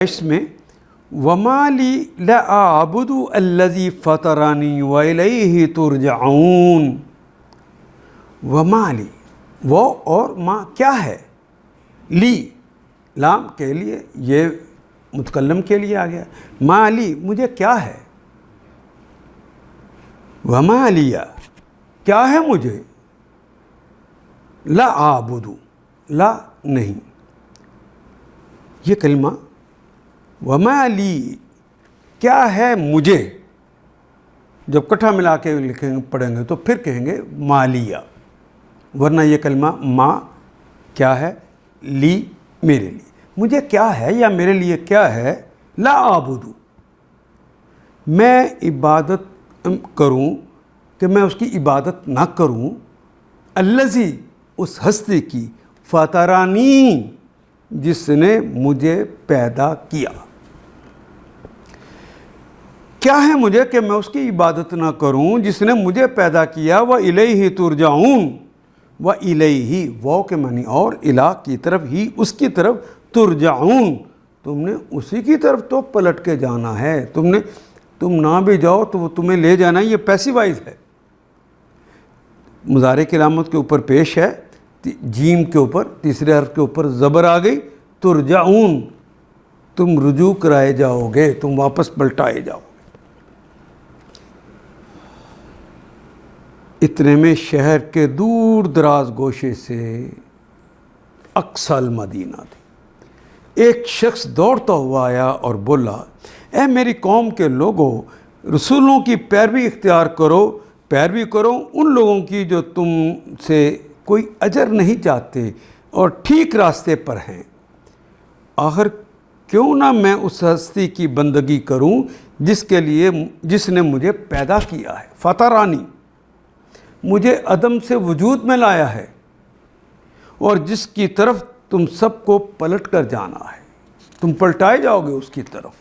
اس میں وَمَا لِي لَا أَعْبُدُ الَّذِي فَطَرَنِي وَإِلَيْهِ تُرْجَعُونَ۔ وَمَا لِي، وہ اور ما کیا ہے، لی لام کے لیے، یہ متکلم کے لیے آ گیا، ما لی مجھے کیا ہے، وَمَا لِيَ کیا ہے مجھے، لا أَعْبُدُ لا نہیں، یہ کلمہ وَمَا لِي کیا ہے مجھے، جب کٹھا ملا کے لکھیں پڑھیں گے تو پھر کہیں گے مالیہ، ورنہ یہ کلمہ ما کیا ہے، لی میرے لیے، مجھے کیا ہے یا میرے لیے کیا ہے، لا اعبدو میں عبادت کروں کہ میں اس کی عبادت نہ کروں، الذی اس ہستی کی، فطرانی جس نے مجھے پیدا کیا، کیا ہے مجھے کہ میں اس کی عبادت نہ کروں جس نے مجھے پیدا کیا، وَإِلَيْهِ تُرْجَعُونَ، وَإِلَيْهِ وہ کے معنی اور، الہ کی طرف، ہی اس کی طرف، ترجعون تم نے اسی کی طرف تو پلٹ کے جانا ہے، تم نہ بھی جاؤ تو وہ تمہیں لے جانا ہے، یہ پیسیوائز ہے، مضارع کی علامت کے اوپر پیش ہے، جیم کے اوپر تیسرے حرف کے اوپر زبر آ گئی، ترجعون تم رجوع کرائے جاؤ گے، تم واپس پلٹائے جاؤ۔ اتنے میں شہر کے دور دراز گوشے سے اقصی المدینہ تھی، ایک شخص دوڑتا ہوا آیا اور بولا، اے میری قوم کے لوگوں، رسولوں کی پیروی اختیار کرو، پیروی کرو ان لوگوں کی جو تم سے کوئی اجر نہیں چاہتے اور ٹھیک راستے پر ہیں، آخر کیوں نہ میں اس ہستی کی بندگی کروں جس نے مجھے پیدا کیا ہے، فطرانی مجھے عدم سے وجود میں لایا ہے، اور جس کی طرف تم سب کو پلٹ کر جانا ہے، تم پلٹائے جاؤ گے اس کی طرف۔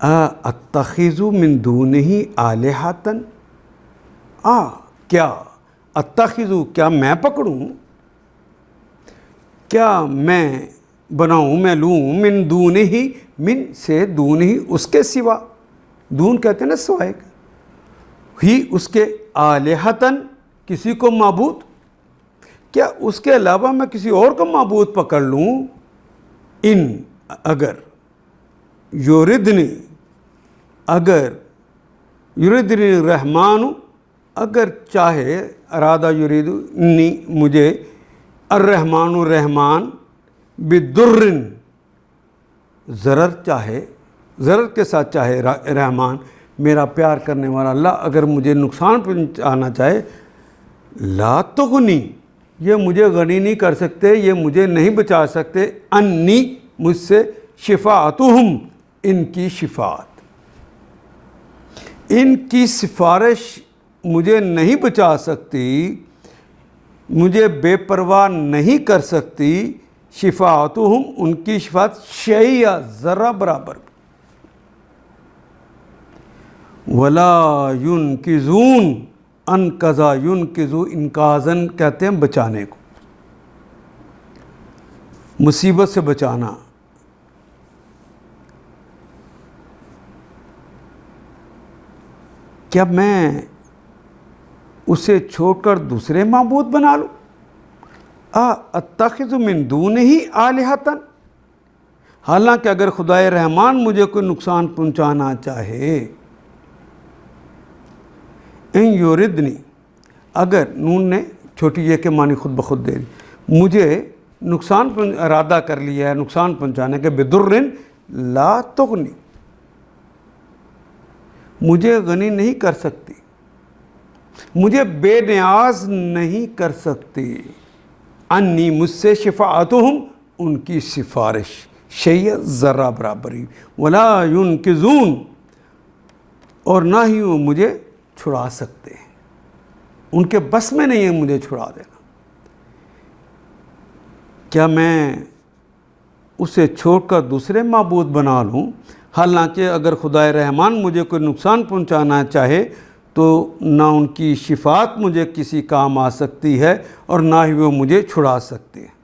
اتخذ من دونہ آلہۃ، کیا اتخذ کیا میں پکڑوں، کیا میں بناؤں، میں لوں، من دونہ من سے دونہ اس کے سوا، دون کہتے ہیں نا سوائے کا، ہی اس کے، آلہتاً کسی کو معبود، کیا اس کے علاوہ میں کسی اور کو معبود پکڑ لوں، ان اگر یوردنی اگر یوردنی الرحمن اگر چاہے، ارادہ یریدنی مجھے، الرحمن الرحمن بدرن ضرر چاہے، ضرر کے ساتھ چاہے رحمان میرا پیار کرنے والا اللہ اگر مجھے نقصان پہنچانا چاہے، لا تغنی یہ مجھے غنی نہیں کر سکتے، یہ مجھے نہیں بچا سکتے، انی مجھ سے، شفاعتہم ان کی شفاعت، ان کی سفارش مجھے نہیں بچا سکتی، مجھے بے پرواہ نہیں کر سکتی، شفاعتہم ان کی شفاعت، شیئا ذرہ برابر، ولا ينقذون انقذا ينقذو انقاذن کہتے ہیں بچانے کو، مصیبت سے بچانا، کیا میں اسے چھوڑ کر دوسرے معبود بنا لوں، اتخذ من دونہ آلہۃ، حالانکہ اگر خدائے رحمان مجھے کوئی نقصان پہنچانا چاہے، ان یوردنی اگر، نون نے چھوٹی یہ کے معنی خود بخود دے دی، مجھے نقصان ارادہ کر لیا ہے نقصان پہنچانے کے، بدرن لا تغنی مجھے غنی نہیں کر سکتی، مجھے بے نیاز نہیں کر سکتی، انی مجھ سے، شفاعتہم ان کی سفارش، شیء ذرہ برابری، ولا ينقذون اور نہ ہی وہ مجھے چھڑا سکتے ہیں، ان کے بس میں نہیں ہے مجھے چھڑا دینا، کیا میں اسے چھوڑ کر دوسرے معبود بنا لوں، حالانکہ اگر خدائے رحمان مجھے کوئی نقصان پہنچانا چاہے تو نہ ان کی شفاعت مجھے کسی کام آ سکتی ہے اور نہ ہی وہ مجھے چھڑا سکتے ہیں،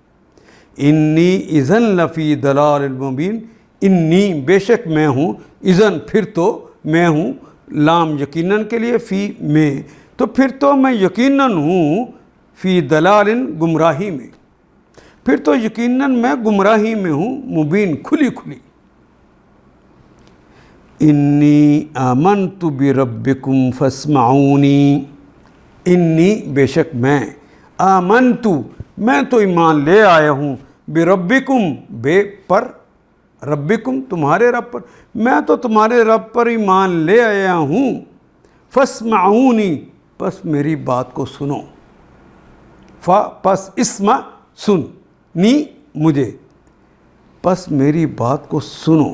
انی اذن لفی ضلال مبین، انی بے شک میں ہوں، اذن پھر تو میں ہوں، لام یقیناً کے لیے، فی میں، تو پھر تو میں یقیناً ہوں، فی ضلال گمراہی میں، پھر تو یقیناً میں گمراہی میں ہوں، مبین کھلی کھلی۔ انی آمنت بربکم فاسمعونی، انی بے شک میں، آمنت میں تو ایمان لے آیا ہوں، بربکم بے پر، ربکم تمہارے رب پر، میں تو تمہارے رب پر ایمان لے آیا ہوں، فاسمعونی پس میری بات کو سنو، پس اسمع سن، نی مجھے، پس میری بات کو سنو۔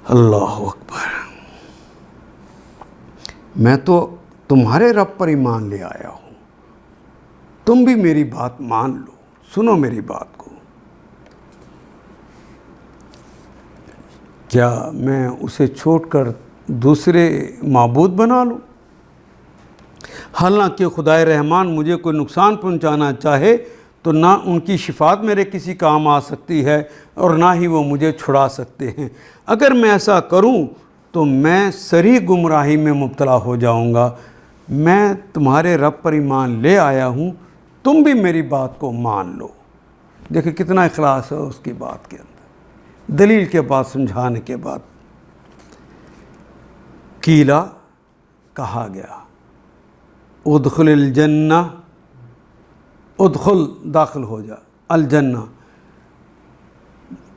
اللہ اکبر، میں تو تمہارے رب پر ایمان لے آیا ہوں، تم بھی میری بات مان لو، سنو میری بات کو۔ کیا میں اسے چھوڑ کر دوسرے معبود بنا لوں؟ حالانکہ خدائے رحمان مجھے کوئی نقصان پہنچانا چاہے تو نہ ان کی شفاعت میرے کسی کام آ سکتی ہے اور نہ ہی وہ مجھے چھڑا سکتے ہیں۔ اگر میں ایسا کروں تو میں سری گمراہی میں مبتلا ہو جاؤں گا۔ میں تمہارے رب پر ایمان لے آیا ہوں، تم بھی میری بات کو مان لو۔ دیکھیں کتنا اخلاص ہے اس کی بات کے اندر، دلیل کے بعد، سمجھانے کے بعد۔ قیلا کہا گیا، ادخل الجنہ، ادخل داخل ہو جا، الجنہ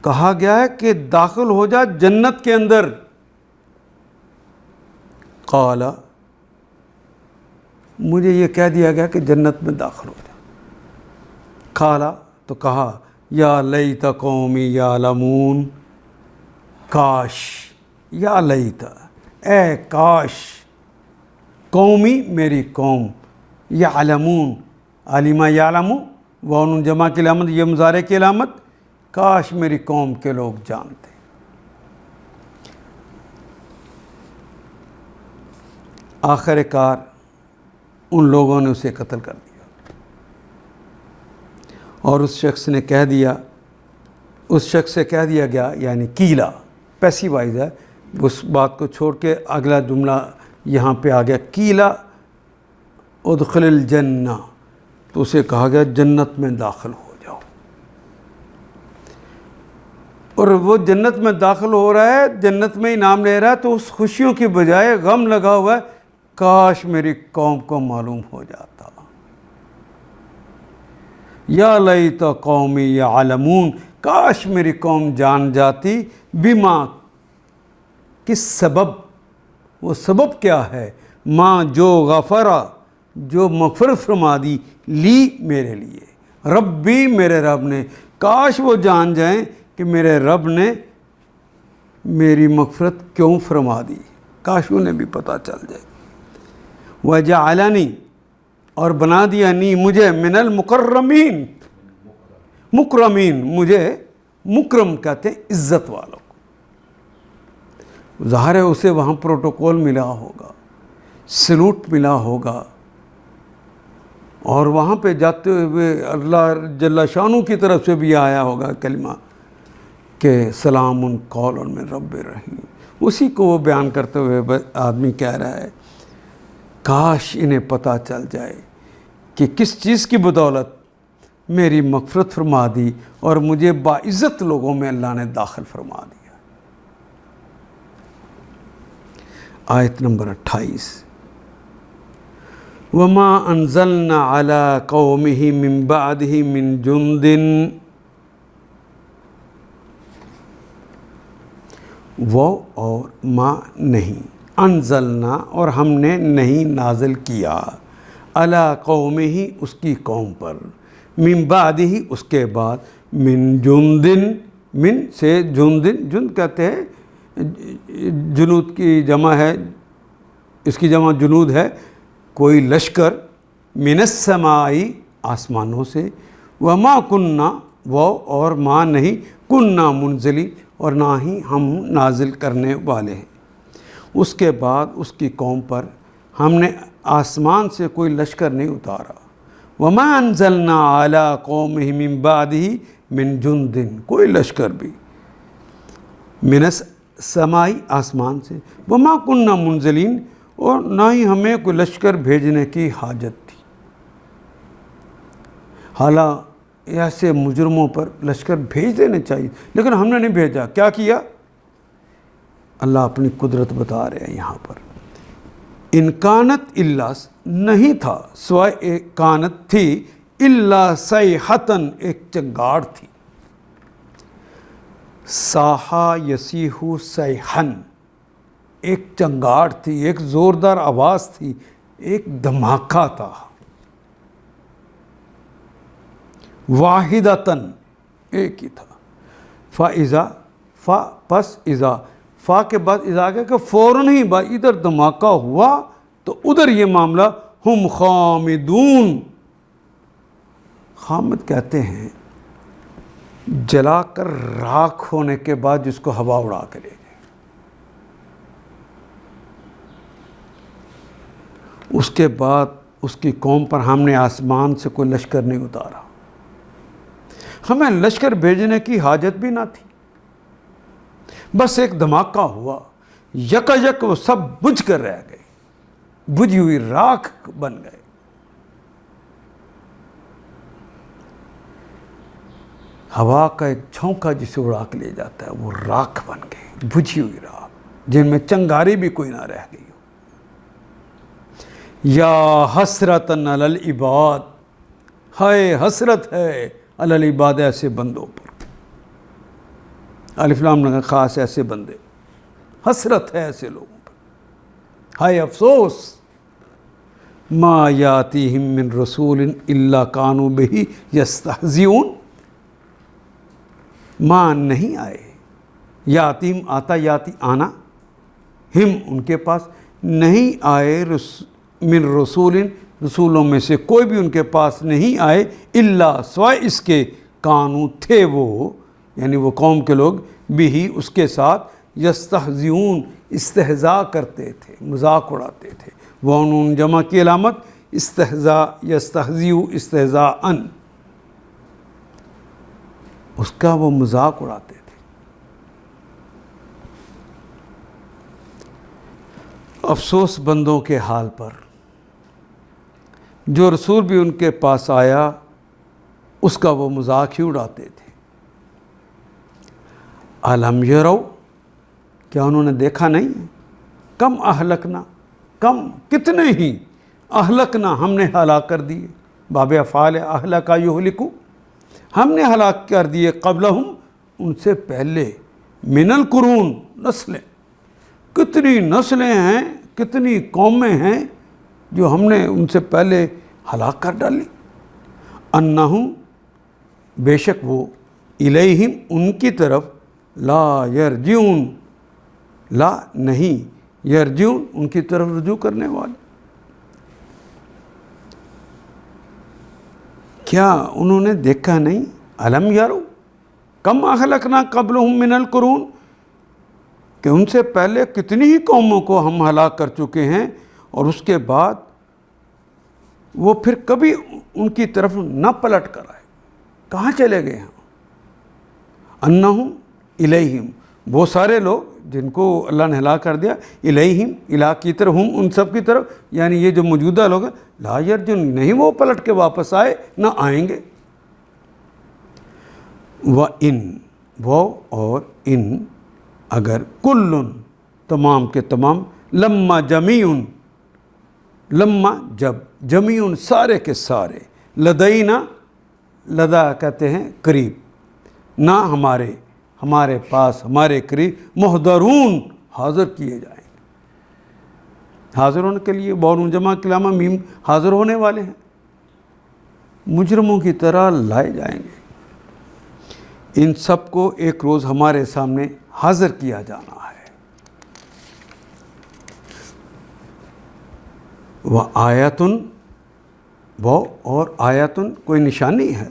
کہا گیا ہے کہ داخل ہو جا جنت کے اندر۔ قال مجھے یہ کہہ دیا گیا کہ جنت میں داخل ہو جا۔ قال تو کہا، یا لیت قومی یعلمون، کاش، یا لیت اے کاش، قومی میری قوم، یعلمون، علمہ یعلم، وَنُون جمع کی علامت، یہ مضارع کی علامت، کاش میری قوم کے لوگ جانتے۔ آخر کار ان لوگوں نے اسے قتل کر دیا، اور اس شخص نے کہہ دیا، اس شخص سے کہہ دیا گیا، یعنی قیلا پیسیو وائز ہے، اس بات کو چھوڑ کے اگلا جملہ یہاں پہ آ گیا، قیلا ادخل الجنہ، تو اسے کہا گیا جنت میں داخل ہو جاؤ۔ اور وہ جنت میں داخل ہو رہا ہے، جنت میں انعام لے رہا ہے، تو اس خوشیوں کی بجائے غم لگا ہوا ہے، کاش میری قوم کو معلوم ہو جاتا۔ یا لیت قومی یعلمون، کاش میری قوم جان جاتی، بما کس سبب، وہ سبب کیا ہے، ماں جو غفرہ، جو مغفرت فرما دی، لی میرے لیے، ربی میرے رب نے، کاش وہ جان جائیں کہ میرے رب نے میری مغفرت کیوں فرما دی، کاش انہیں بھی پتہ چل جائے۔ وجعلنی، اور بنا دیا، نی مجھے، من المکرمین، مکرمین، مجھے مکرم کہتے ہیں عزت والوں کو۔ ظاہر ہے اسے وہاں پروٹوکول ملا ہوگا، سلوٹ ملا ہوگا، اور وہاں پہ جاتے ہوئے اللہ جل شانہ کی طرف سے بھی آیا ہوگا کلمہ کہ سلام قول من رب رحیم، اسی کو وہ بیان کرتے ہوئے آدمی کہہ رہا ہے کاش انہیں پتہ چل جائے کہ کس چیز کی بدولت میری مغفرت فرما دی اور مجھے باعزت لوگوں میں اللہ نے داخل فرما دیا۔ آیت نمبر 28، وما انزلنا على قومه من بعده من جند، وہ اور ما نہیں، انزلنا اور ہم نے نہیں نازل کیا، علی قومہ اس کی قوم پر، من بعدہ اس کے بعد، من جندن، من سے جندن، جند کہتے ہیں جنود کی جمع ہے، اس کی جمع جنود ہے، کوئی لشکر، من السماء آسمانوں سے، وما کننا، وہ اور ما نہیں، کننا منزلی، اور نہ ہی ہم نازل کرنے والے ہیں۔ اس کے بعد اس کی قوم پر ہم نے آسمان سے کوئی لشکر نہیں اتارا، وما انزلنا علی قومہ من بعدہ من جند، کوئی لشکر بھی من السماء، آسمان سے، وما کننا منزلین، اور نہ ہی ہمیں کوئی لشکر بھیجنے کی حاجت تھی۔ حالانکہ ایسے مجرموں پر لشکر بھیج دینے چاہیے، لیکن ہم نے نہیں بھیجا۔ کیا کیا؟ اللہ اپنی قدرت بتا رہے ہیں یہاں پر، ان کانت الا، نہیں تھا سوائے ایک، کانت تھی، الا صیحۃً، ایک چنگاڑ تھی، صاحا یصیح صیحًا، ایک چنگاڑ تھی، ایک زوردار آواز تھی، ایک دھماکہ تھا، واحدۃً، ایک ہی تھا، فَإِذَا، پس اذا، فا کے بعد اذا آگیا کہ فوراً ہی ادھر دھماکہ ہوا تو ادھر یہ معاملہ، ہم خامدون، خامد کہتے ہیں جلا کر راکھ ہونے کے بعد جس کو ہوا اڑا کے لے گئے، اس کے بعد اس کی قوم پر ہم نے آسمان سے کوئی لشکر نہیں اتارا، ہمیں لشکر بھیجنے کی حاجت بھی نہ تھی، بس ایک دھماکہ ہوا، یکا وہ سب بجھ کر رہ گئے، بجھی ہوئی راکھ بن گئے۔ ہوا کا ایک جھونکا جسے اڑا کے لے جاتا ہے، وہ راکھ بن گئے، بجھی ہوئی راکھ جن میں چنگاری بھی کوئی نہ رہ گئی ہو۔ یا حسرتاً علی العباد، ہائے حسرت ہے علی العباد، ایسے بندوں پر، الف لام لگا خاص ایسے بندے، حسرت ہے ایسے لوگوں پر، ہائے افسوس، ما یاتیہم من رسول الا کانوا بہ یستہزئون، ماں نہیں آئے، یاتیم آتا، یاتی آنا، ہم ان کے پاس نہیں آئے، من رسول رسولوں میں سے کوئی بھی ان کے پاس نہیں آئے، الا سوائے اس کے، کانو تھے وہ، یعنی وہ قوم کے لوگ، بھی اس کے ساتھ، یستہزئون استہزاء کرتے تھے، مذاق اڑاتے تھے، وہ نون جمع کی علامت، استہزاء، یستہزئ استہزاءً، اس کا وہ مذاق اڑاتے تھے۔ افسوس بندوں کے حال پر، جو رسول بھی ان کے پاس آیا اس کا وہ مذاق ہی اڑاتے تھے۔ الم یروا، کیا انہوں نے دیکھا نہیں؟ کم اہلکنا، کم کتنے ہی، اہلکنا ہم نے ہلاک کر دیے، باب افعال اہلک یہلک، ہم نے ہلاک کر دیے، قبلہم ان سے پہلے، من القرون نسلیں، کتنی نسلیں ہیں، کتنی قومیں ہیں جو ہم نے ان سے پہلے ہلاک کر ڈالی، انہم بے شک وہ، الیہم ان کی طرف، لا یرجعون، لا نہیں، یرجعون ان کی طرف رجوع کرنے والے۔ کیا انہوں نے دیکھا نہیں؟ الم یروا کم اہلکنا قبلہم من القرون، کہ ان سے پہلے کتنی ہی قوموں کو ہم ہلاک کر چکے ہیں، اور اس کے بعد وہ پھر کبھی ان کی طرف نہ پلٹ کر آئے، کہاں چلے گئے ہیں؟ انہم الیہم، وہ سارے لوگ جن کو اللہ نے ہلاک کر دیا، الیہم، الہ کی طرف، ہم ان سب کی طرف، یعنی یہ جو موجودہ لوگ ہیں، لا یرجعون نہیں وہ پلٹ کے واپس آئے، نہ آئیں گے۔ وَإِن، وہ اور ان، اگر، کلن تمام کے تمام، لما جمیعن، لما جب، جمیعن سارے کے سارے، لدینا، لدا کہتے ہیں قریب، نہ ہمارے پاس، ہمارے قریب، محضرون حاضر کیے جائیں گے، حاضر ہونے کے لیے بون جمع کلامہ میم حاضر ہونے والے ہیں، مجرموں کی طرح لائے جائیں گے، ان سب کو ایک روز ہمارے سامنے حاضر کیا جانا ہے۔ وآیتن، وہ اور آیتن کوئی نشانی ہے،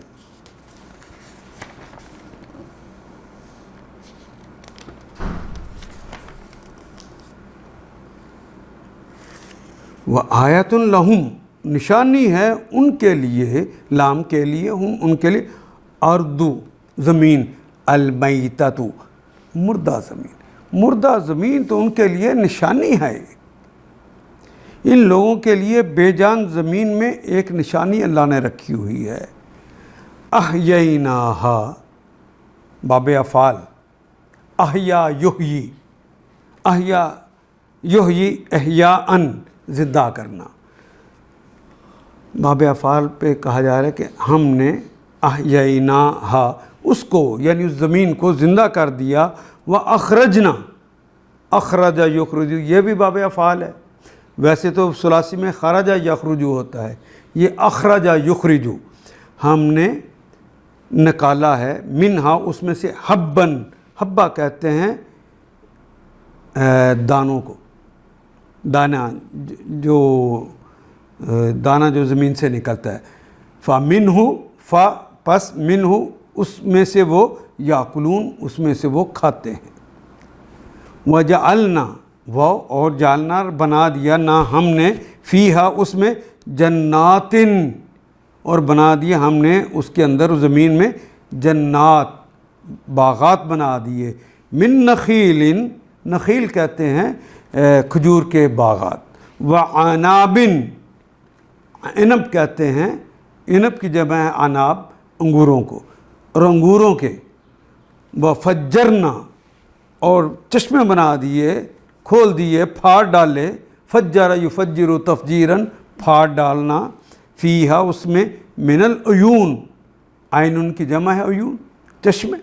وآیتن لہم، نشانی ہے ان کے لیے، لام کے لیے، ہم ان کے لیے، اردو زمین، المیتۃ مردہ زمین، مردہ زمین تو ان کے لیے نشانی ہے۔ ان لوگوں کے لیے بے جان زمین میں ایک نشانی اللہ نے رکھی ہوئی ہے۔ احییناہا باب افعال، احیا یحیی، احیا یحیی احیاءً زندہ کرنا، باب افعال پہ کہا جا رہا ہے کہ ہم نے احییناہا اس کو یعنی اس زمین کو زندہ کر دیا، وَأَخْرَجْنَا اخرج یخرج یہ بھی باب افعال ہے، ویسے تو ثلاثی میں خرج یخرج ہوتا ہے، یہ اخرج یخرج، ہم نے نکالا ہے، منہا اس میں سے حبن، حبہ کہتے ہیں دانوں کو، دانہ جو دانہ جو زمین سے نکلتا ہے، فَمِنْهُ پس منہ اس میں سے وہ یاکلون اس میں سے وہ کھاتے ہیں، وَجَعَلْنَا وہ اور جالنا بنا دیا نا ہم نے، فیہا اس میں، جناتن اور بنا دیا ہم نے اس کے اندر زمین میں جنات باغات بنا دیے، من نخیل، نخیل کہتے ہیں کھجور کے باغات، وعناب عنب کہتے ہیں، عنب کی جمع ہے عناب انگوروں کو، اور انگوروں کے، وفجرنا اور چشمے بنا دیے، کھول دیے، پھاڑ ڈالے، فجر یفجر تفجیراً پھاڑ ڈالنا، فیہا اس میں، من العیون، عین ان کی جمع ہے عیون، چشمے۔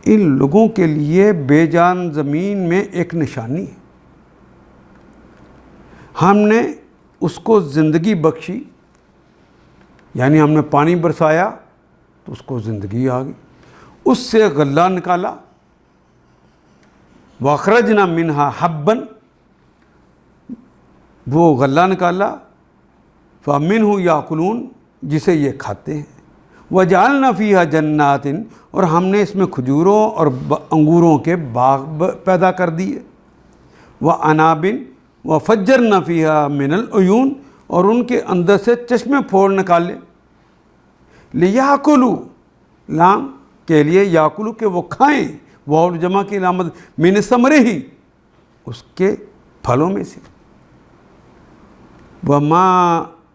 ان لوگوں کے لیے بے جان زمین میں ایک نشانی ہے، ہم نے اس کو زندگی بخشی، یعنی ہم نے پانی برسایا تو اس کو زندگی آ گئی، اس سے غلہ نکالا، وَأَخْرَجْنَا مِنْهَا حَبًّا وہ غلہ نکالا، فَمِنْهُ يَأْكُلُونَ جسے یہ کھاتے ہیں، وَجَعَلْنَا فِيهَا جَنَّاتٍ اور ہم نے اس میں کھجوروں اور انگوروں کے باغ پیدا کر دیے، وَأَنَابٍ وَفَجَّرْنَا فِيهَا مِنَ الْعُيُونِ اور ان کے اندر سے چشمے پھوڑ نکالے، لِيَأْكُلُوا لام کے لیے، یاکلو کہ وہ کھائیں، واو جمع کی علامت، من ثمرہ اس کے پھلوں میں سے، وما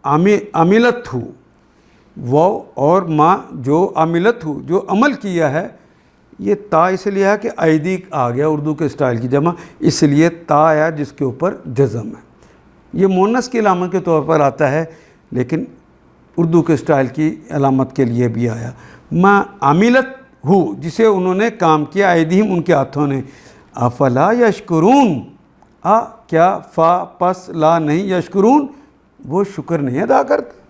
عملت ہو وہ اور ما جو عملت ہو جو عمل کیا ہے، یہ تا اس لیے ہے کہ ایدی آ گیا اردو کے اسٹائل کی جمع، اس لیے تا آیا جس کے اوپر جزم ہے، یہ مونس کی علامت کے طور پر آتا ہے لیکن اردو کے اسٹائل کی علامت کے لیے بھی آیا، ما عملت ہو جسے انہوں نے کام کیا، ایدیہم ان کے ہاتھوں نے، افلا یشکرون کیا فا پس لا نہیں، یشکرون وہ شکر نہیں ادا کرتے۔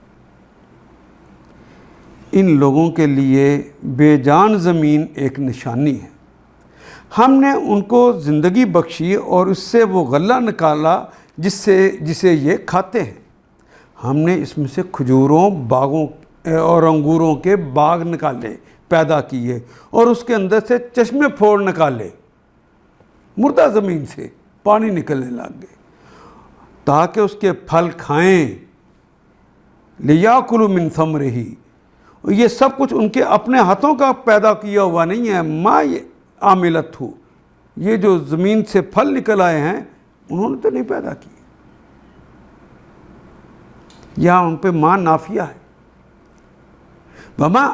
ان لوگوں کے لیے بے جان زمین ایک نشانی ہے، ہم نے ان کو زندگی بخشی اور اس سے وہ غلہ نکالا جسے یہ کھاتے ہیں، ہم نے اس میں سے کھجوروں باغوں اور انگوروں کے باغ نکالے، پیدا کیے، اور اس کے اندر سے چشمے پھوڑ نکالے، مردہ زمین سے پانی نکلنے لگ گئے تاکہ اس کے پھل کھائیں، لِيَأْكُلُوا مِنْ ثَمْرِهِ یہ سب کچھ ان کے اپنے ہاتھوں کا پیدا کیا ہوا نہیں ہے، ما عاملت ہو یہ جو زمین سے پھل نکل آئے ہیں انہوں نے تو نہیں پیدا کیے، یہاں ان پہ ما نافیہ ہے، وما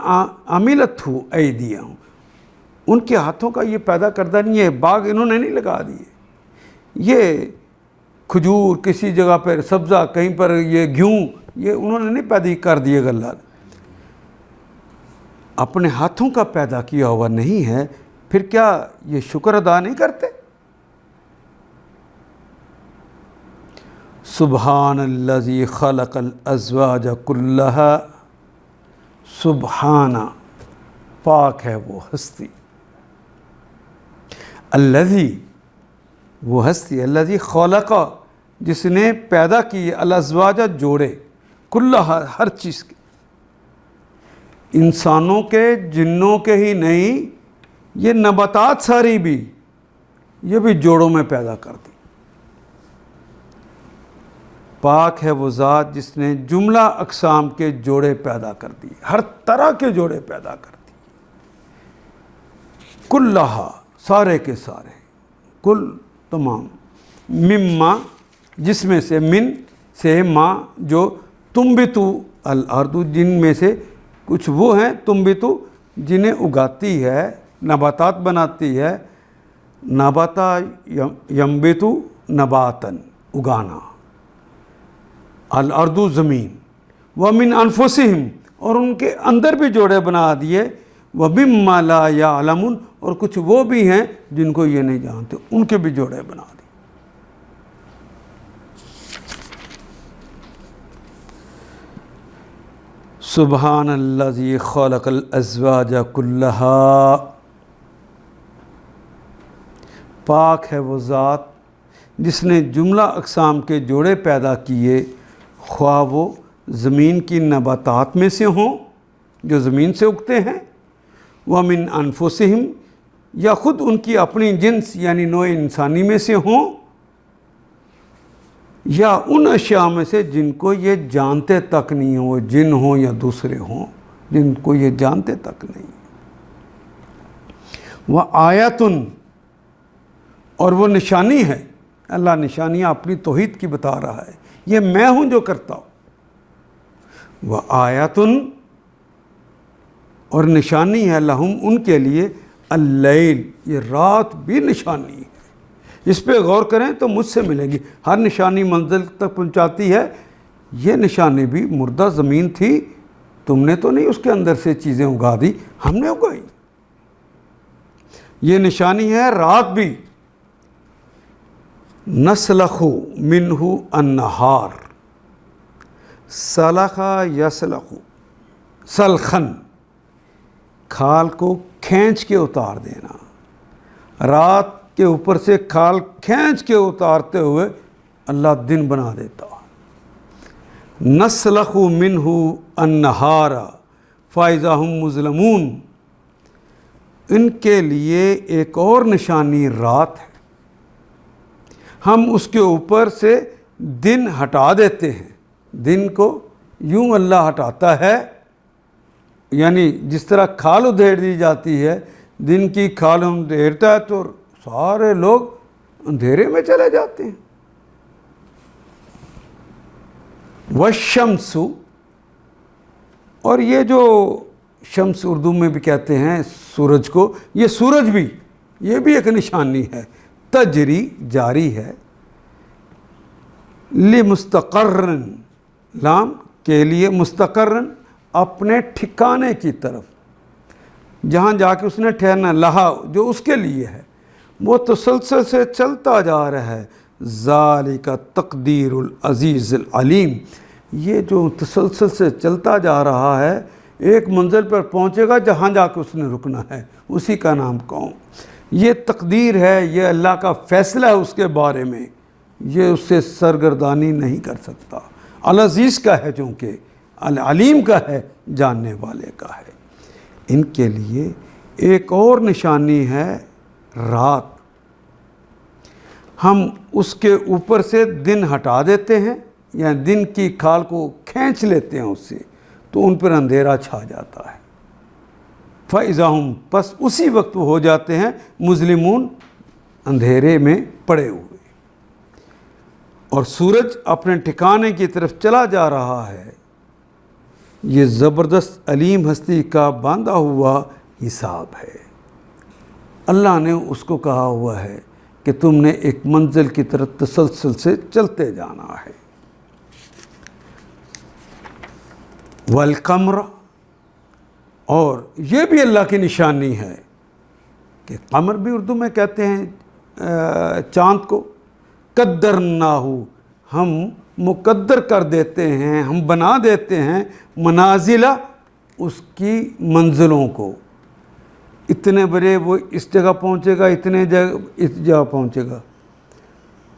عملت ہو ایدیہم ان کے ہاتھوں کا یہ پیدا کردہ نہیں ہے، باغ انہوں نے نہیں لگا دیے، یہ کھجور کسی جگہ پر سبزہ کہیں پر یہ گیہوں یہ انہوں نے نہیں پیدا کر دیے، غلہ اپنے ہاتھوں کا پیدا کیا ہوا نہیں ہے، پھر کیا یہ شکر ادا نہیں کرتے؟ سبحان الذی خلق الازواج کلہا، سبحانہ پاک ہے وہ ہستی، الذی وہ ہستی، الذی خلق جس نے پیدا کی، الازواج جوڑے، کلہا ہر چیز کے، انسانوں کے جنوں کے ہی نہیں، یہ نباتات ساری بھی یہ بھی جوڑوں میں پیدا کر دی، پاک ہے وہ ذات جس نے جملہ اقسام کے جوڑے پیدا کر دیے، ہر طرح کے جوڑے پیدا کر دیے، کلہا سارے کے سارے، کل تمام، مما جس میں سے، من سے، ما جو، تنبتو الارض جن میں سے کچھ وہ ہیں، تنبتو جنہیں اگاتی ہے، نباتات بناتی ہے، نباتا ینبتو نباتن اگانا، الارض زمین، ومن انفسہم اور ان کے اندر بھی جوڑے بنا دیے، ومما لا یعلمون اور کچھ وہ بھی ہیں جن کو یہ نہیں جانتے، ان کے بھی جوڑے بنا دیے۔ سبحان الذی خلق الازواج کلہا، پاک ہے وہ ذات جس نے جملہ اقسام کے جوڑے پیدا کیے، خواہ وہ زمین کی نباتات میں سے ہوں جو زمین سے اگتے ہیں، ومن انفسہم یا خود ان کی اپنی جنس یعنی نوع انسانی میں سے ہوں، یا ان اشیاء میں سے جن کو یہ جانتے تک نہیں ہوں، وہ جن ہوں یا دوسرے ہوں جن کو یہ جانتے تک نہیں۔ وآیاتن اور وہ نشانی ہے، اللہ نشانیاں اپنی توحید کی بتا رہا ہے، یہ میں ہوں جو کرتا ہوں۔ وآیاتن اور نشانی ہے، لہم ان کے لیے، اللیل یہ رات بھی نشانی ہے، اس پہ غور کریں تو مجھ سے ملے گی، ہر نشانی منزل تک پہنچاتی ہے۔ یہ نشانی بھی مردہ زمین تھی، تم نے تو نہیں اس کے اندر سے چیزیں اگا دی، ہم نے اگائی۔ یہ نشانی ہے رات بھی، نسلخ منہ النہار، سلخ یسلخ سلخن، کھال کو کھینچ کے اتار دینا، رات کے اوپر سے کھال کھینچ کے اتارتے ہوئے اللہ دن بنا دیتا۔ نسلخ منہ النہار فاذا ہم مظلمون، ان کے لیے ایک اور نشانی رات ہے، ہم اس کے اوپر سے دن ہٹا دیتے ہیں، دن کو یوں اللہ ہٹاتا ہے، یعنی جس طرح کھال ادھیڑ دی جاتی ہے، دن کی کھال ہم ادھیڑتا ہے تو سارے لوگ اندھیرے میں چلے جاتے ہیں۔ والشمس اور یہ جو شمس اردو میں بھی کہتے ہیں سورج کو، یہ سورج بھی، یہ بھی ایک نشانی ہے، تجری جاری ہے، لمستقرن لام کے لیے، مستقرن اپنے ٹھکانے کی طرف، جہاں جا کے اس نے ٹھہرنا، لہا جو اس کے لیے ہے، وہ تسلسل سے چلتا جا رہا ہے، ذالک تقدیر العزیز العلیم، یہ جو تسلسل سے چلتا جا رہا ہے ایک منزل پر پہنچے گا جہاں جا کے اس نے رکنا ہے، اسی کا نام قوم۔ یہ تقدیر ہے، یہ اللہ کا فیصلہ ہے اس کے بارے میں، یہ اس سے سرگردانی نہیں کر سکتا، العزیز کا ہے چونکہ، العلیم کا ہے، جاننے والے کا ہے۔ ان کے لیے ایک اور نشانی ہے رات، ہم اس کے اوپر سے دن ہٹا دیتے ہیں یا دن کی کھال کو کھینچ لیتے ہیں اس سے، تو ان پر اندھیرا چھا جاتا ہے، فَإِذَا هُمْ پس اسی وقت وہ ہو جاتے ہیں مظلمون، اندھیرے میں پڑے ہوئے، اور سورج اپنے ٹھکانے کی طرف چلا جا رہا ہے۔ یہ زبردست علیم ہستی کا باندھا ہوا حساب ہے، اللہ نے اس کو کہا ہوا ہے کہ تم نے ایک منزل کی طرف تسلسل سے چلتے جانا ہے۔ والقمر اور یہ بھی اللہ کی نشانی ہے کہ قمر بھی اردو میں کہتے ہیں چاند کو، قدرناہ ہم مقدر کر دیتے ہیں، ہم بنا دیتے ہیں، منازلہ اس کی منزلوں کو، اتنے بڑے وہ اس جگہ پہنچے گا، اتنے جگہ اس جگہ پہنچے گا،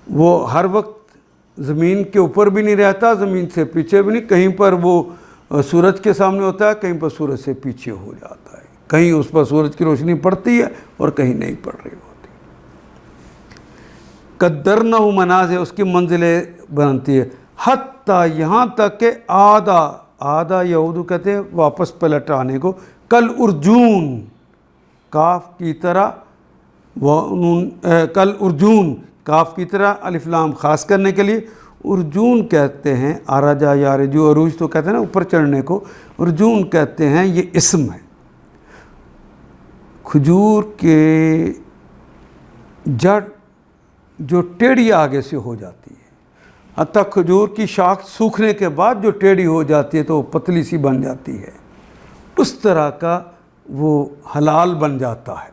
وہ ہر وقت زمین کے اوپر بھی نہیں رہتا، زمین سے پیچھے بھی نہیں، کہیں پر وہ سورج کے سامنے ہوتا ہے، کہیں پر سورج سے پیچھے ہو جاتا ہے، کہیں اس پر سورج کی روشنی پڑتی ہے اور کہیں نہیں پڑ رہی ہوتی۔ قدرنہ منازل اس کی منزلیں بنتی ہے، حتیٰ یہاں تک کہ آدھا یعود کہتے ہیں واپس پلٹ آنے کو، کل ارجون کاف کی طرح کل ارجون کاف کی طرح الف لام خاص کرنے کے لیے ارجون کہتے ہیں، آراجا یا رجو، عروج تو کہتے ہیں نا اوپر چڑھنے کو، ارجون کہتے ہیں، یہ اسم ہے۔ کھجور کے جڑ جو ٹیڑھی آگے سے ہو جاتی ہے، حتیٰ کھجور کی شاخ سوکھنے کے بعد جو ٹیڑھی ہو جاتی ہے تو وہ پتلی سی بن جاتی ہے، اس طرح کا وہ حلال بن جاتا ہے۔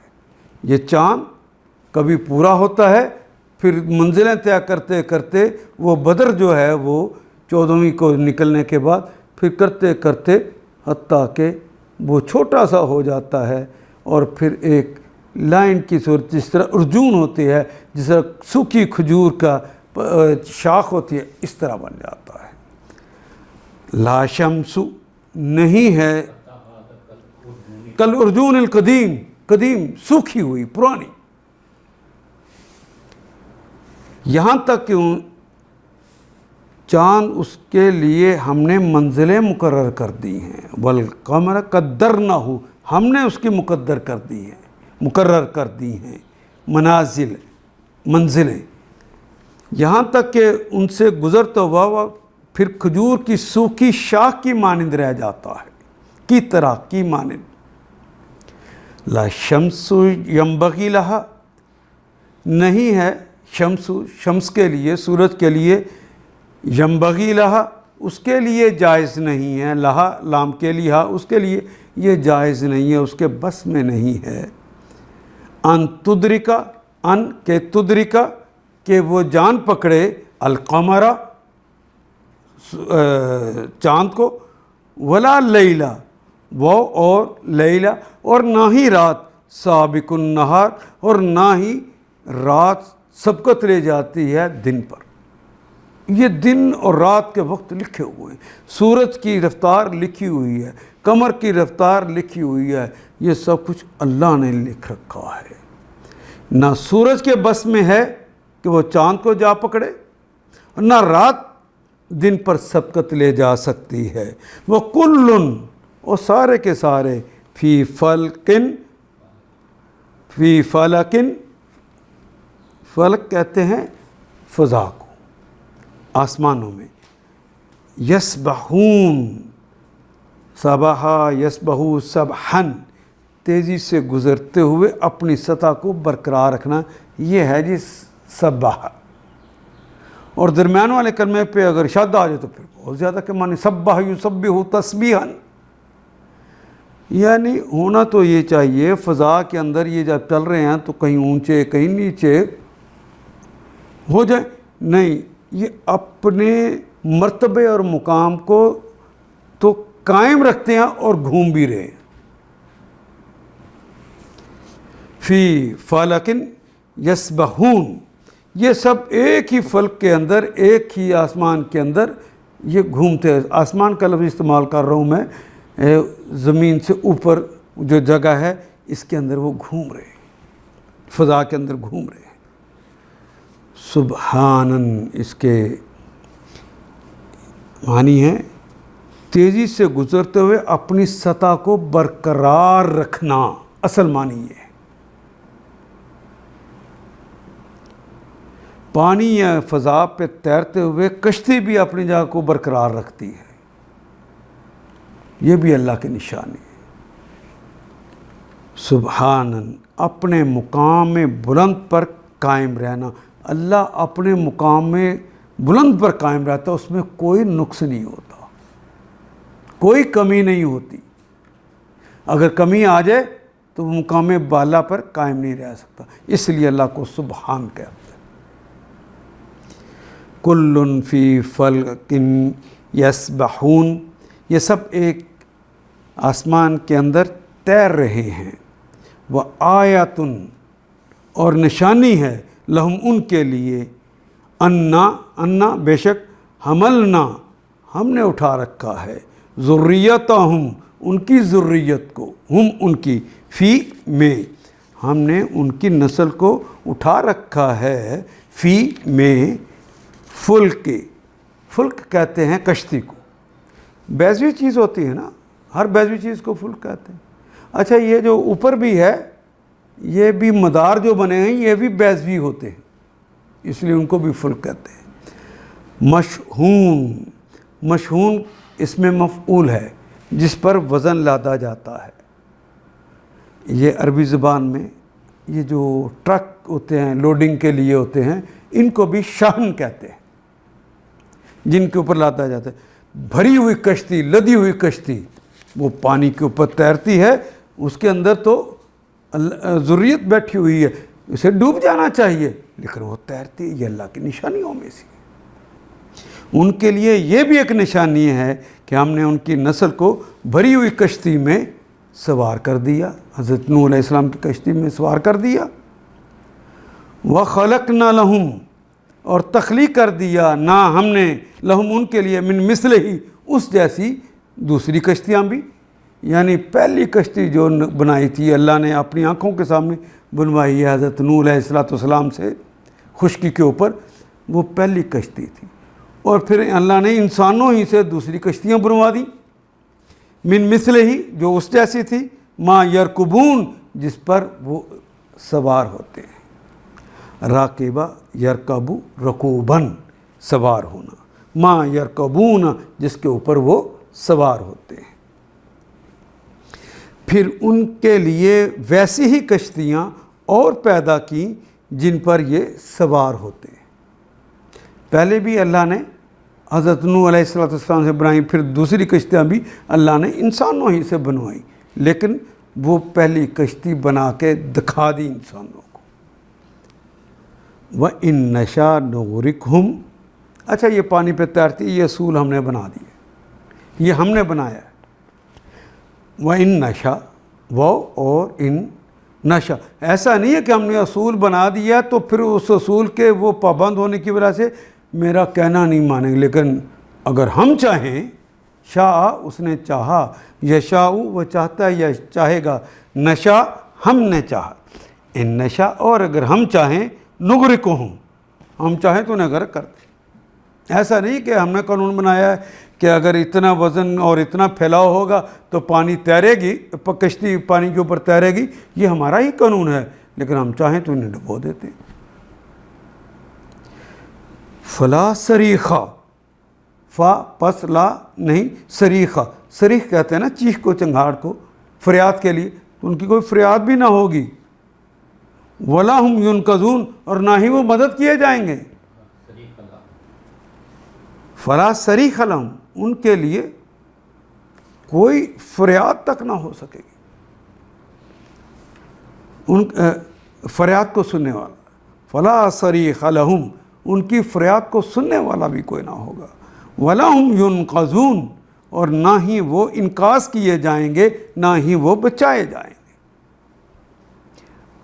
یہ چاند کبھی پورا ہوتا ہے، پھر منزلیں طے کرتے کرتے وہ بدر جو ہے وہ 14ویں کو نکلنے کے بعد پھر کرتے کرتے حتیٰ کہ وہ چھوٹا سا ہو جاتا ہے، اور پھر ایک لائن کی صورت جس طرح ارجون ہوتی ہے، جس طرح سوکھی کھجور کا شاخ ہوتی ہے، اس طرح بن جاتا ہے۔ لا شمس نہیں ہے کل ارجون القدیم، قدیم سوکھی ہوئی پرانی، یہاں تک کہ چاند اس کے لیے ہم نے منزلیں مقرر کر دی ہیں، والقمر قدرناہ، ہم نے اس کی مقرر کر دی ہیں منازل، منزلیں، یہاں تک کہ ان سے گزرتا ہوا پھر کھجور کی سوکھی شاخ کی مانند رہ جاتا ہے، کی طرح کی مانند۔ لا شمس ینبغی لہا، نہیں ہے شمس کے لیے، سورج کے لیے، ینبغی لہا اس کے لیے جائز نہیں ہے، لہا لام کے لیے، اس کے لیے یہ جائز نہیں ہے، اس کے بس میں نہیں ہے، ان تدرکا، ان کے تدرکا کہ وہ جان پکڑے، القمرہ چاند کو، ولا لیلہ وہ اور لیلہ، اور نہ ہی رات، سابق النہار، اور نہ ہی رات سبقت لے جاتی ہے دن پر۔ یہ دن اور رات کے وقت لکھے ہوئے ہیں، سورج کی رفتار لکھی ہوئی ہے، قمر کی رفتار لکھی ہوئی ہے، یہ سب کچھ اللہ نے لکھ رکھا ہے۔ نہ سورج کے بس میں ہے کہ وہ چاند کو جا پکڑے، اور نہ رات دن پر سبقت لے جا سکتی ہے۔ وہ کلن، اور سارے کے سارے، فی فلکن، فی فلکن، فلک کہتے ہیں فضا کو، آسمانوں میں، یسبحون، سبحا یسبحو سبحن، تیزی سے گزرتے ہوئے اپنی سطح کو برقرار رکھنا، یہ ہے جی سبح۔ اور درمیان والے کلمے پہ اگر شد آ جائے تو پھر بہت زیادہ کہ معنی سبح یسبح تسبیحا، یعنی ہونا تو یہ چاہیے فضا کے اندر یہ جب چل رہے ہیں تو کہیں اونچے کہیں نیچے ہو جائے، نہیں، یہ اپنے مرتبے اور مقام کو تو قائم رکھتے ہیں اور گھوم بھی رہے ہیں۔ فی فلکن یسبحون، یہ سب ایک ہی فلک کے اندر، ایک ہی آسمان کے اندر یہ گھومتے ہیں۔ آسمان کا لفظ استعمال کر رہا ہوں میں، زمین سے اوپر جو جگہ ہے اس کے اندر وہ گھوم رہے ہیں، فضا کے اندر گھوم رہے ہیں۔ سبحانن، اس کے معنی ہے تیزی سے گزرتے ہوئے اپنی سطح کو برقرار رکھنا، اصل معنی یہ ہے۔ پانی یا فضا پہ تیرتے ہوئے کشتی بھی اپنی جگہ کو برقرار رکھتی ہے، یہ بھی اللہ کی نشانی ہے۔ سبحانن، اپنے مقام بلند پر قائم رہنا، اللہ اپنے مقام بلند پر قائم رہتا ہے، اس میں کوئی نقص نہیں ہوتا، کوئی کمی نہیں ہوتی۔ اگر کمی آ جائے تو وہ مقام بالا پر قائم نہیں رہ سکتا، اس لیے اللہ کو سبحان کہتے ہیں۔ کل فی فلک یسبحون، یہ سب ایک آسمان کے اندر تیر رہے ہیں۔ وآیۃ، اور نشانی ہے، لہم ان کے لیے، انا بے شک، حملنا ہم نے اٹھا رکھا ہے، ذریتہم ان کی ذریت کو، ہم ان کی، فی میں ہم نے ان کی نسل کو اٹھا رکھا ہے، فی میں، فلک کہتے ہیں کشتی کو. بیضوی چیز ہوتی ہے نا, ہر بیضوی چیز کو فلک کہتے ہیں. اچھا یہ جو اوپر بھی ہے, یہ بھی مدار جو بنے ہیں یہ بھی بیضوی ہوتے ہیں, اس لیے ان کو بھی فلک کہتے ہیں. مشحون, مشحون اس میں مفعول ہے جس پر وزن لادا جاتا ہے. یہ عربی زبان میں یہ جو ٹرک ہوتے ہیں لوڈنگ کے لیے ہوتے ہیں, ان کو بھی شاہن کہتے ہیں, جن کے اوپر لادا جاتا ہے. بھری ہوئی کشتی, لدی ہوئی کشتی, وہ پانی کے اوپر تیرتی ہے, اس کے اندر تو ذریت بیٹھی ہوئی ہے, اسے ڈوب جانا چاہیے لیکن وہ تیرتی ہے. یہ اللہ کی نشانیوں میں سے. ان کے لیے یہ بھی ایک نشانی ہے کہ ہم نے ان کی نسل کو بھری ہوئی کشتی میں سوار کر دیا, حضرت نوح علیہ السلام کی کشتی میں سوار کر دیا. وَخَلَقْنَا لَهُمْ, اور تخلیق کر دیا نہ ہم نے لہم ان کے لیے من مثلہ ہی اس جیسی دوسری کشتیاں بھی. یعنی پہلی کشتی جو بنائی تھی اللہ نے اپنی آنکھوں کے سامنے بنوائی ہے حضرت نوح علیہ السلام سے خشکی کے اوپر, وہ پہلی کشتی تھی. اور پھر اللہ نے انسانوں ہی سے دوسری کشتیاں بنوا دی من مثلہ ہی, جو اس جیسی تھی, ما یرکبون, جس پر وہ سوار ہوتے ہیں. راکبہ یرکبو رکوبن, سوار ہونا, ما یرکبون, جس کے اوپر وہ سوار ہوتے ہیں. پھر ان کے لیے ویسی ہی کشتیاں اور پیدا کیں جن پر یہ سوار ہوتے ہیں. پہلے بھی اللہ نے حضرت نوح علیہ السلام سے بنائی, پھر دوسری کشتیاں بھی اللہ نے انسانوں ہی سے بنوائی, لیکن وہ پہلی کشتی بنا کے دکھا دی انسانوں کو. وَإِن نَشَاء نُغْرِقْهُمْ, اچھا یہ پانی پہ تیرتی, یہ اصول ہم نے بنا دیے, یہ ہم نے بنایا ہے. وَإِن نَشَاء, وہ اور ان نشا, ایسا نہیں ہے کہ ہم نے اصول بنا دیا تو پھر اس اصول کے وہ پابند ہونے کی وجہ سے میرا کہنا نہیں مانیں گے. لیکن اگر ہم چاہیں, شاء اس نے چاہا, یشاء وہ چاہتا ہے یا چاہے گا, نشا ہم نے چاہا, ان نشا, اور اگر ہم چاہیں نغرقہم, ہم چاہیں تو انہیں غرق کر دیں. ایسا نہیں کہ ہم نے قانون بنایا ہے کہ اگر اتنا وزن اور اتنا پھیلاؤ ہوگا تو پانی تیرے گی, کشتی پانی کے اوپر تیرے گی, یہ ہمارا ہی قانون ہے, لیکن ہم چاہیں تو انہیں ڈبو دیتے ہیں. فلا صریخہ, فا پس لا نہیں, صریخہ, صریخ کہتے ہیں نا چیخ کو, چنگھاڑ کو, فریاد کے لیے, تو ان کی کوئی فریاد بھی نہ ہوگی. ولا ہم ینقذون, اور نہ ہی وہ مدد کیے جائیں گے. فلا صریخ لہم, ان کے لیے کوئی فریاد تک نہ ہو سکے گی, ان فریاد کو سننے والا. فلا صریخ لہم, ان کی فریاد کو سننے والا بھی کوئی نہ ہوگا. ولا ہم ینقذون, اور نہ ہی وہ انقاذ کیے جائیں گے, نہ ہی وہ بچائے جائیں گے.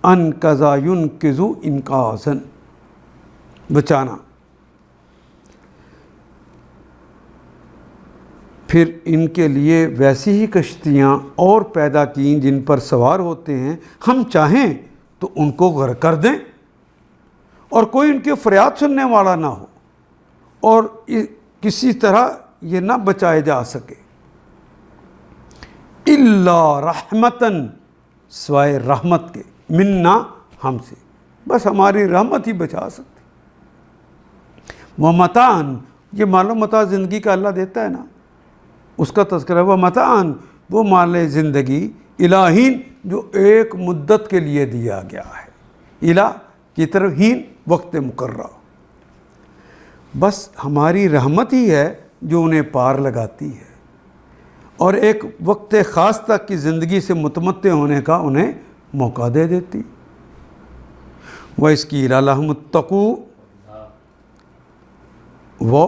انقذا ینقذو انقاذن, بچانا. پھر ان کے لیے ویسی ہی کشتیاں اور پیدا کیں جن پر سوار ہوتے ہیں, ہم چاہیں تو ان کو غرق کر دیں اور کوئی ان کی فریاد سننے والا نہ ہو, اور کسی طرح یہ نہ بچائے جا سکے. الا رحمتاً, سوائے رحمت کے, منا, ہم سے, بس ہماری رحمت ہی بچا سکتی. ومتاعاً, یہ مال و متاع زندگی کا اللہ دیتا ہے نا, اس کا تذکرہ. ومتاعاً, وہ مال زندگی, الہین, جو ایک مدت کے لیے دیا گیا ہے, الہ کی طرف, ہین وقت مقررہ. بس ہماری رحمت ہی ہے جو انہیں پار لگاتی ہے, اور ایک وقت خاص تک کی زندگی سے متمتع ہونے کا انہیں موقع دے دیتی. وَإِذْ قِيلَ لَهُمُ اتَّقُوا, وہ,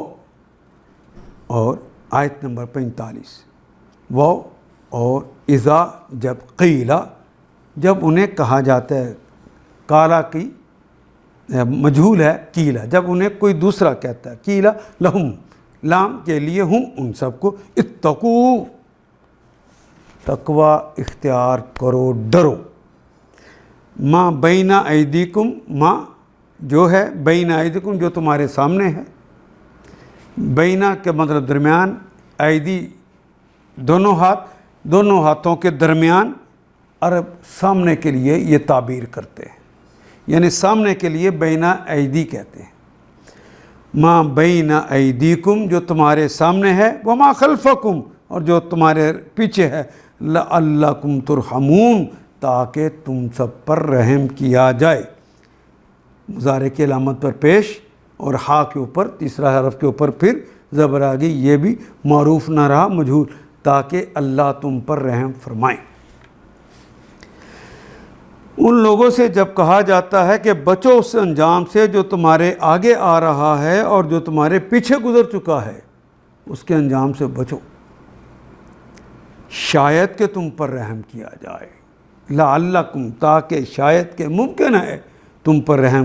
اور آیت نمبر 45, وہ اور اذا, جب, قیلا, جب انہیں کہا جاتا ہے, کالا کی مجہول ہے, کیلا جب انہیں کوئی دوسرا کہتا ہے, کیلا لہم, لام کے لیے, ہم ان سب کو, اتقوا, تقوی اختیار کرو, ڈرو. ما بین ایدیکم, ما جو ہے بین ایدیکم, جو تمہارے سامنے ہے, بینا کے مطلب درمیان، ایدی دونوں ہاتھ، دونوں ہاتھوں کے درمیان عرب سامنے کے لیے یہ تعبیر کرتے ہیں، یعنی سامنے کے لیے بینا ایدی کہتے ہیں۔ ما بین ایدیکم جو تمہارے سامنے ہے، وما خلفکم اور جو تمہارے پیچھے ہے، لعلکم ترحمون تاکہ تم سب پر رحم کیا جائے۔ مضارع کی علامت پر پیش اور ہا کے اوپر تیسرا حرف کے اوپر پھر زبر آ گئی، یہ بھی معروف نہ رہا، مجہول، تاکہ اللہ تم پر رحم فرمائیں۔ ان لوگوں سے جب کہا جاتا ہے کہ بچو اس انجام سے جو تمہارے آگے آ رہا ہے اور جو تمہارے پیچھے گزر چکا ہے، اس کے انجام سے بچو، شاید کہ تم پر رحم کیا جائے، لعلکم تاکہ شاید کہ ممکن ہے تم پر رحم